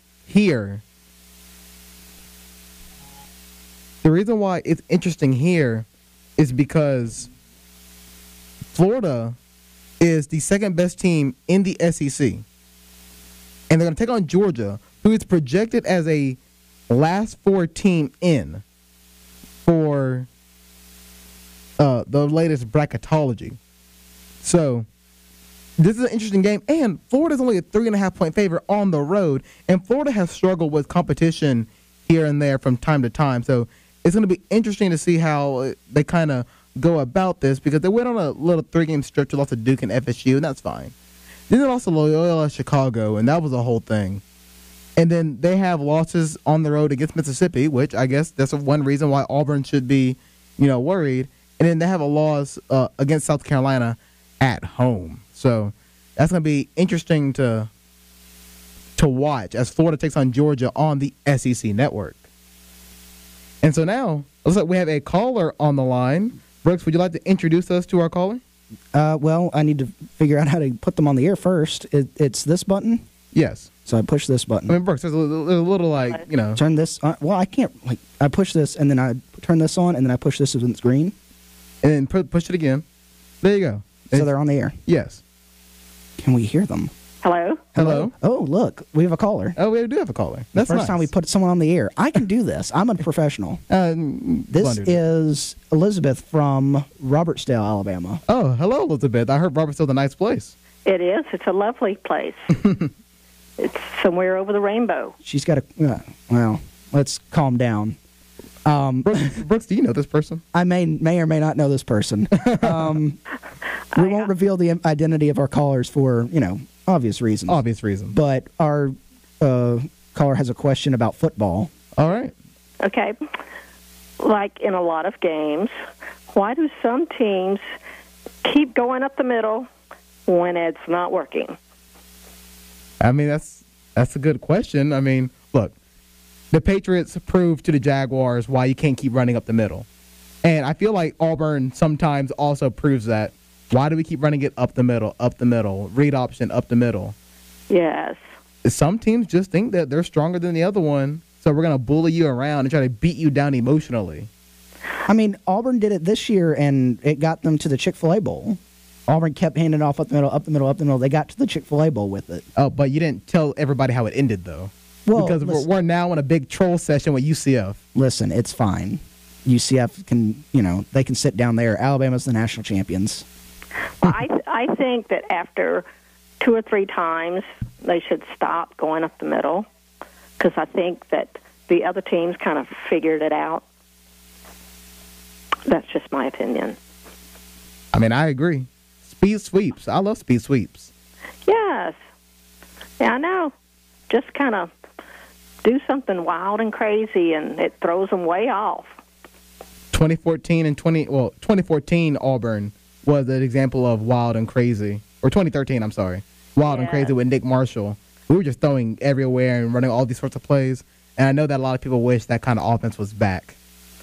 here, is because Florida is the second best team in the SEC. And they're going to take on Georgia, who is projected as a last 4 team in for the latest bracketology. So this is an interesting game, and Florida's only a 3.5-point favorite on the road, and Florida has struggled with competition here and there from time to time. So it's going to be interesting to see how they kind of go about this because they went on a little 3-game stretch with lots of Duke and FSU, and that's fine. Then they lost to Loyola Chicago, and that was a whole thing. And then they have losses on the road against Mississippi, which I guess that's one reason why Auburn should be, worried. And then they have a loss against South Carolina at home. So that's going to be interesting to watch as Florida takes on Georgia on the SEC network. And so now, looks like we have a caller on the line. Brooks, would you like to introduce us to our caller? Well, I need to figure out how to put them on the air first. It's this button? Yes. So I push this button. I mean, Brooks, there's a little Turn this on. Well, I can't. I push this, and then I turn this on, and then I push this when it's green. And then push it again. There you go. So they're on the air? Yes. Can we hear them? Hello? Hello? Oh, look. We have a caller. Oh, we do have a caller. That's the first time we put someone on the air. I can do this. I'm a professional. This is Elizabeth from Robertsdale, Alabama. Oh, hello, Elizabeth. I heard Robertsdale's a nice place. It is. It's a lovely place. It's somewhere over the rainbow. She's got well, let's calm down. Brooks, do you know this person? I may or may not know this person. We won't reveal the identity of our callers for, obvious reasons. Obvious reasons. But our caller has a question about football. All right. Okay. Like in a lot of games, why do some teams keep going up the middle when it's not working? I mean, that's a good question. I mean, look, the Patriots proved to the Jaguars why you can't keep running up the middle. And I feel like Auburn sometimes also proves that. Why do we keep running it up the middle, read option, up the middle? Yes. Some teams just think that they're stronger than the other one, so we're going to bully you around and try to beat you down emotionally. I mean, Auburn did it this year, and it got them to the Chick-fil-A Bowl. Auburn kept handing off up the middle, up the middle, up the middle. They got to the Chick-fil-A Bowl with it. Oh, but you didn't tell everybody how it ended, though. Well, because we're now in a big troll session with UCF. Listen, it's fine. UCF can, they can sit down there. Alabama's the national champions. Well, I think that after 2 or 3 times, they should stop going up the middle because I think that the other teams kind of figured it out. That's just my opinion. I mean, I agree. Speed sweeps. I love speed sweeps. Yes. Yeah, I know. Just kind of do something wild and crazy, and it throws them way off. 2014 Auburn was an example of wild and crazy. Or 2013, I'm sorry. Wild and crazy with Nick Marshall. We were just throwing everywhere and running all these sorts of plays. And I know that a lot of people wish that kind of offense was back.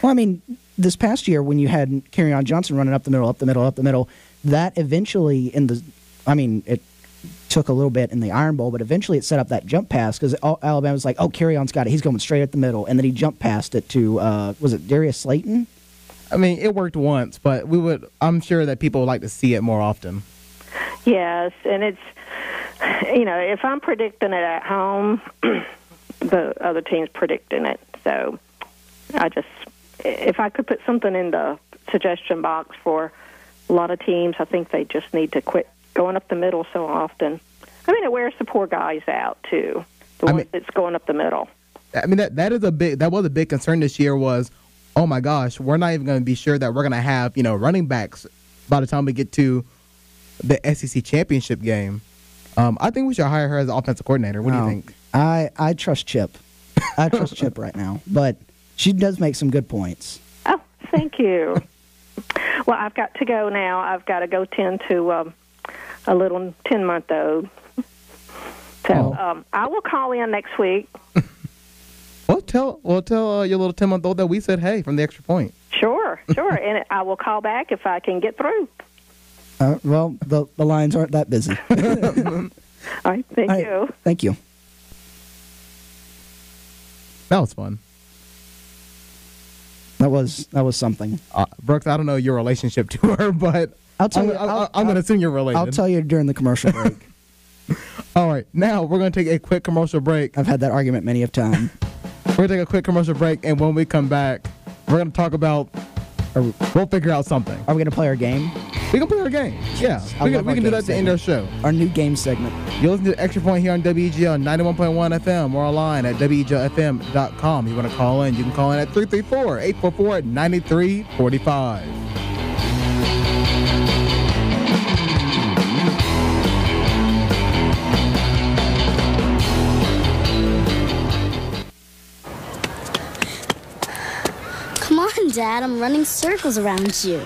Well, I mean, this past year when you had Kerryon Johnson running up the middle, that eventually it took a little bit in the Iron Bowl, but eventually it set up that jump pass because Alabama was like, oh, Kerryon's got it. He's going straight at the middle. And then he jumped past it to, was it Darius Slayton? I mean, it worked once, but I'm sure that people would like to see it more often. Yes, and it's, if I'm predicting it at home, the other team's predicting it. So if I could put something in the suggestion box for a lot of teams, I think they just need to quit going up the middle so often. I mean, it wears the poor guys out, too, ones that's going up the middle. I mean, that was a big concern this year was, oh, my gosh, we're not even going to be sure that we're going to have, running backs by the time we get to the SEC championship game. I think we should hire her as an offensive coordinator. What do you think? I trust Chip. I trust Chip right now, but she does make some good points. Oh, thank you. Well, I've got to go now. I've got to go tend to a little 10-month-old. So I will call in next week. Well, tell your little 10-month-old that we said hey from the Extra Point. Sure. And I will call back if I can get through. Well, the lines aren't that busy. All right, thank you. Thank you. That was fun. That was something. Brooks, I don't know your relationship to her, but I'll tell you. I'm going to assume you're related. I'll tell you during the commercial break. All right, now we're going to take a quick commercial break. I've had that argument many a time. We're going to take a quick commercial break, and when we come back, we're going to talk about, we'll figure out something. Are we going to play our game? We can play our game. Yeah, we can do that to end our show. Our new game segment. You listen to Extra Point here on WEGL 91.1 FM or online at WEGLFM.com. You want to call in, you can call in at 334-844-9345. Come on, Dad, I'm running circles around you.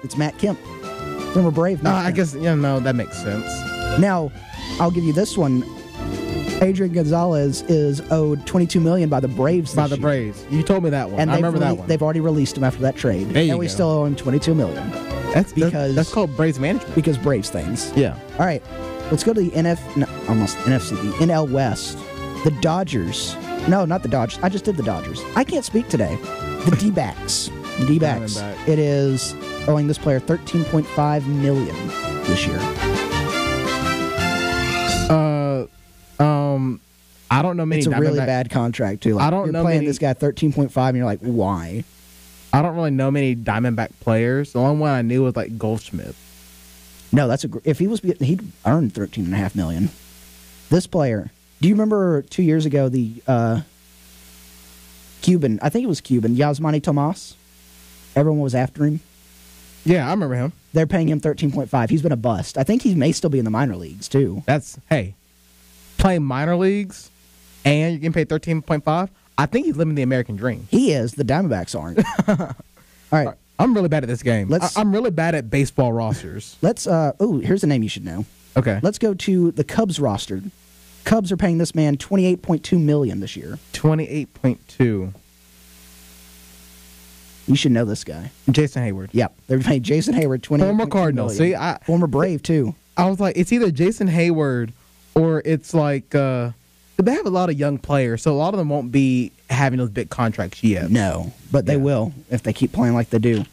It's Matt Kemp, former Brave. I guess, that makes sense. Now, I'll give you this one. Adrian Gonzalez is owed $22 million by the Braves this year. Braves. You told me that one. And I remember that one. They've already released him after that trade. There you and we go. still owe him $22 million. That's called Braves management. Because Braves things. Yeah. All right. Let's go to the NL West. The Dodgers. No, not the Dodgers. I just did the Dodgers. I can't speak today. The D-backs. The D-backs. It is owing this player $13.5 million this year. I don't know many. It's a really bad contract too. I don't you're know playing many, this guy $13.5, and you're like, why? I don't really know many Diamondback players. The only one I knew was like Goldschmidt. No, if he was, he'd earn $13.5 million. This player. Do you remember 2 years ago the Cuban? I think it was Cuban. Yasmani Tomas. Everyone was after him. Yeah, I remember him. They're paying him $13.5. He's been a bust. I think he may still be in the minor leagues too. Playing minor leagues, and you're getting paid $13.5. I think he's living the American dream. He is. The Diamondbacks aren't. All right. I'm really bad at this game. I'm really bad at baseball rosters. Let's. Here's a name you should know. Okay. Let's go to the Cubs roster. Cubs are paying this man $28.2 million this year. 28.2. You should know this guy. Jason Hayward. Yep. They're paying Jason Hayward $28.2 Former Cardinal. million. See, former Brave too. I was like, it's either Jason Hayward or it's like they have a lot of young players, so a lot of them won't be having those big contracts yet. No, but they will if they keep playing like they do.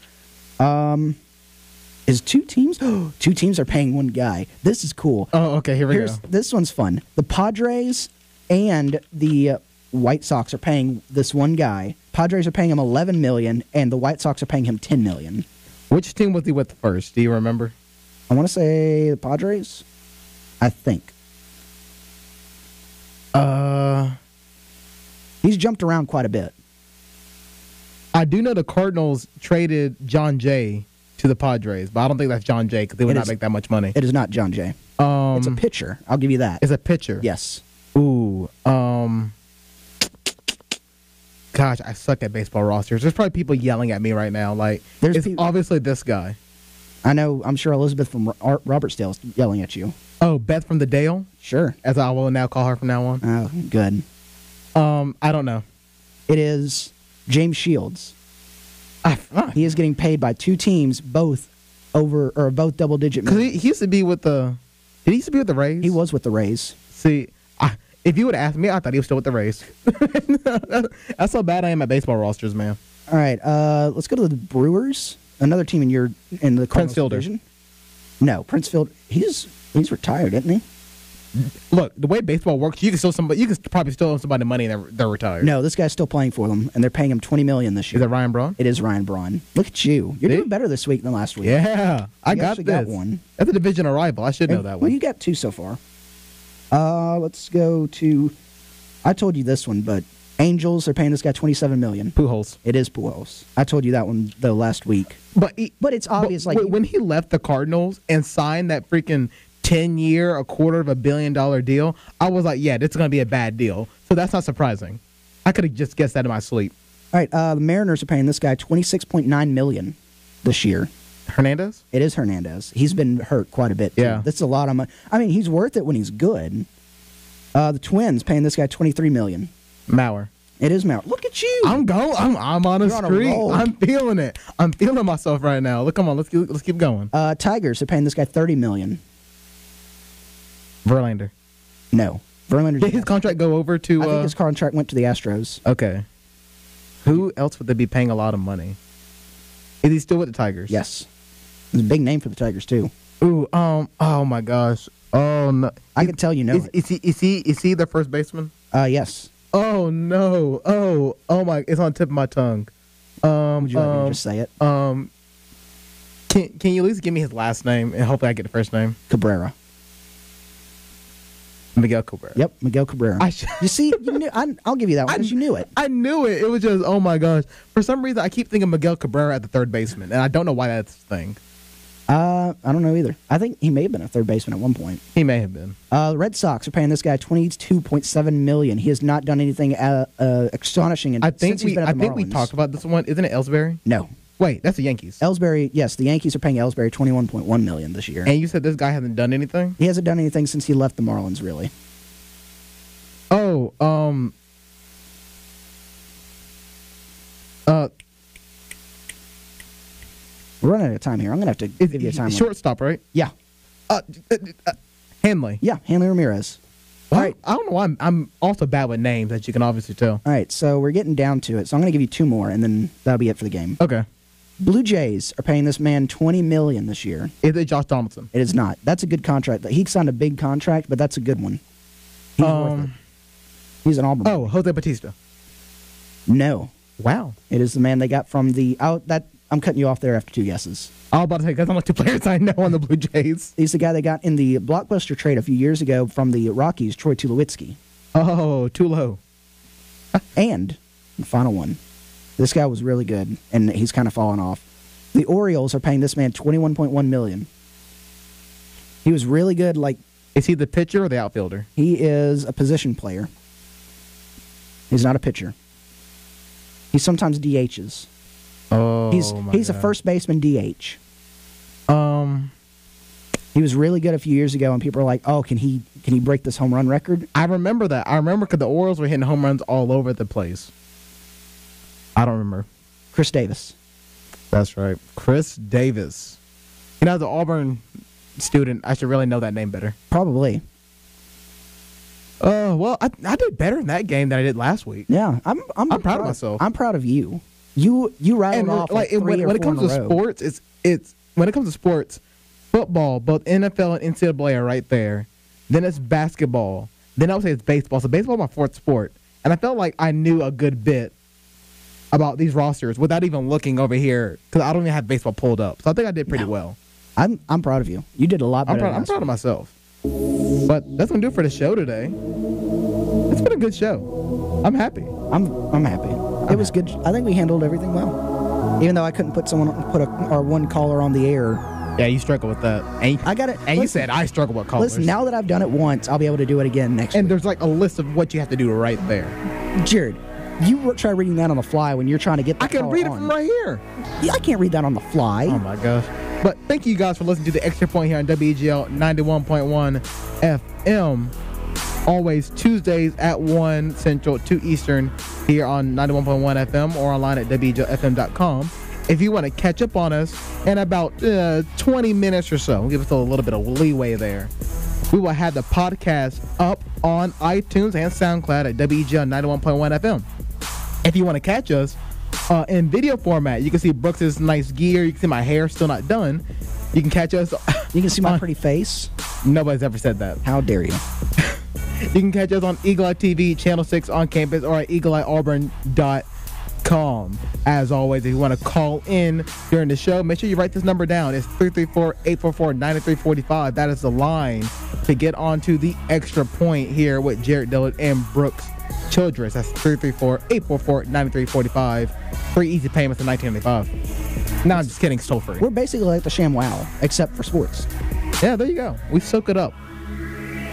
Is two teams? Two teams are paying one guy. This is cool. Oh, okay. Here we go. This one's fun. The Padres and the White Sox are paying this one guy. Padres are paying him $11 million, and the White Sox are paying him $10 million. Which team was he with first? Do you remember? I want to say the Padres. I think. He's jumped around quite a bit. I do know the Cardinals traded John Jay to the Padres, but I don't think that's John Jay because they would not make that much money. It is not John Jay. It's a pitcher. I'll give you that. It's a pitcher. Yes. Ooh. Gosh, I suck at baseball rosters. There's probably people yelling at me right now. Like, it's obviously this guy. I know. I'm sure Elizabeth from Robertsdale is yelling at you. Oh, Beth from the Dale? Sure. As I will now call her from now on. Oh, good. I don't know. It is James Shields. He is getting paid by two teams, both double-digit millions. Because he used to be with the... Did he used to be with the Rays? He was with the Rays. See, if you would have asked me, I thought he was still with the Rays. That's how bad I am at baseball rosters, man. All right, let's go to the Brewers. Another team in the Cardinals division. No, Princefield. He's retired, isn't he? Look, the way baseball works, you can probably still owe somebody money and they're retired. No, this guy's still playing for them, and they're paying him $20 million this year. Is it Ryan Braun? It is Ryan Braun. Look at you. You're doing better this week than last week. Yeah, I got this. Got one. That's a divisional rival. I should know that one. Well, you got two so far. Let's go to. I told you this one, but Angels are paying this guy $27 million. Pujols. It is Pujols. I told you that one though last week. But it's obvious. When he left the Cardinals and signed that freaking 10-year, $250 million deal, I was like, yeah, this is going to be a bad deal. So that's not surprising. I could have just guessed that in my sleep. All right, the Mariners are paying this guy $26.9 million this year. Hernandez? It is Hernandez. He's been hurt quite a bit, too. Yeah. That's a lot of money. I mean, he's worth it when he's good. The Twins paying this guy $23 million. Mauer. It is Mauer. Look at you. I'm on a streak. I'm feeling it. I'm feeling myself right now. Look, come on. Let's keep going. Tigers are paying this guy $30 million. Verlander. No. Verlander. Did his contract go over to... I think his contract went to the Astros. Okay. Who else would they be paying a lot of money? Is he still with the Tigers? Yes. He's a big name for the Tigers, too. Ooh, oh my gosh. Oh, no. I can tell you know Is he their first baseman? Yes. Oh, no. Oh my, it's on the tip of my tongue. Would you like me to just say it? Can you at least give me his last name, and hopefully I get the first name? Cabrera. Miguel Cabrera. Yep, Miguel Cabrera. You see, you knew, I'll give you that one because you knew it. I knew it. It was just, oh my gosh. For some reason, I keep thinking Miguel Cabrera at the third baseman, and I don't know why that's a thing. I don't know either. I think he may have been a third baseman at one point. He may have been. The Red Sox are paying this guy $22.7 million. He has not done anything astonishing. I think we talked about this one. Isn't it Ellsbury? No. Wait, that's the Yankees. Ellsbury, yes, the Yankees are paying Ellsbury $21.1 million this year. And you said this guy hasn't done anything? He hasn't done anything since he left the Marlins, really. Oh, we're running out of time here. I'm going to have to give you a time. Shortstop, right? Yeah. Hanley. Yeah, Hanley Ramirez. All right. I don't know why I'm also bad with names, as you can obviously tell. All right, so we're getting down to it. So I'm going to give you two more, and then that'll be it for the game. Okay. Blue Jays are paying this man $20 million this year. Is it Josh Donaldson? It is not. That's a good contract. He signed a big contract, but that's a good one. He's worth it. He's an Auburn. Oh, Jose Batista. No. Wow. It is the man they got from the I'm cutting you off there after two guesses. I was about to say, because I'm like two players I know on the Blue Jays. He's the guy they got in the blockbuster trade a few years ago from the Rockies, Troy Tulowitzki. Oh, too low. And the final one. This guy was really good, and he's kind of fallen off. The Orioles are paying this man $21.1 million. He was really good. Is he the pitcher or the outfielder? He is a position player. He's not a pitcher. He sometimes DHs. Oh, he's a first baseman DH. He was really good a few years ago, and people were like, "Oh, can he break this home run record?" I remember that. I remember because the Orioles were hitting home runs all over the place. I don't remember. Chris Davis. That's right, Chris Davis. You know, as an Auburn student, I should really know that name better. Probably. Well, I did better in that game than I did last week. Yeah, I'm proud of myself. I'm proud of you. You rattled off when it comes to sports, it's when it comes to sports, football, both NFL and NCAA are right there. Then it's basketball. Then I would say it's baseball. So baseball is my fourth sport, and I felt like I knew a good bit about these rosters without even looking over here because I don't even have baseball pulled up. So I think I did pretty well. I'm proud of you. You did a lot better. I'm proud of myself. But that's gonna do it for the show today. It's been a good show. I'm happy. I'm happy. It was good. I think we handled everything well. Even though I couldn't put our one caller on the air. Yeah, you struggle with that. I got it. And you said I struggle with callers. Listen, now that I've done it once, I'll be able to do it again next week. And there's like a list of what you have to do right there. Jared, You try reading that on the fly when you're trying to get the I can caller read it on. from right here. Yeah, I can't read that on the fly. Oh my gosh. But thank you guys for listening to the Extra Point here on WGL 91.1 FM. Always Tuesdays at 1 Central, 2 Eastern here on 91.1 FM or online at WGLFM.com. If you want to catch up on us in about 20 minutes or so, we'll give us a little bit of leeway there. We will have the podcast up on iTunes and SoundCloud at WGL 91.1 FM. If you want to catch us in video format, you can see Brooks's nice gear. You can see my hair still not done. You can catch us. You can see my pretty face. Nobody's ever said that. How dare you? You can catch us on Eagle Eye TV, Channel 6 on campus, or at eagleeyeauburn.com. As always, if you want to call in during the show, make sure you write this number down. It's 334-844-9345. That is the line to get onto the Extra Point here with Jared Dillard and Brooks Childress. That's 334-844-9345. Free easy payments in $19.95. No, I'm just kidding. It's toll free. We're basically like the ShamWow, except for sports. Yeah, there you go. We soak it up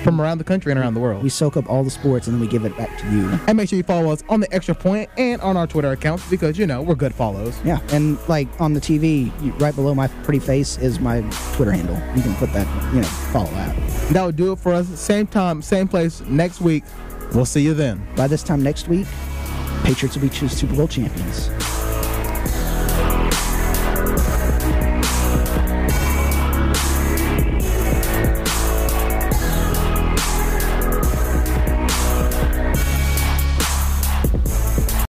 from around the country and around the world. We soak up all the sports and then we give it back to you. And make sure you follow us on the Extra Point and on our Twitter accounts because, we're good follows. Yeah, and like on the TV, right below my pretty face is my Twitter handle. You can put that, follow that. That will do it for us. Same time, same place next week. We'll see you then. By this time next week, Patriots will be Super Bowl champions.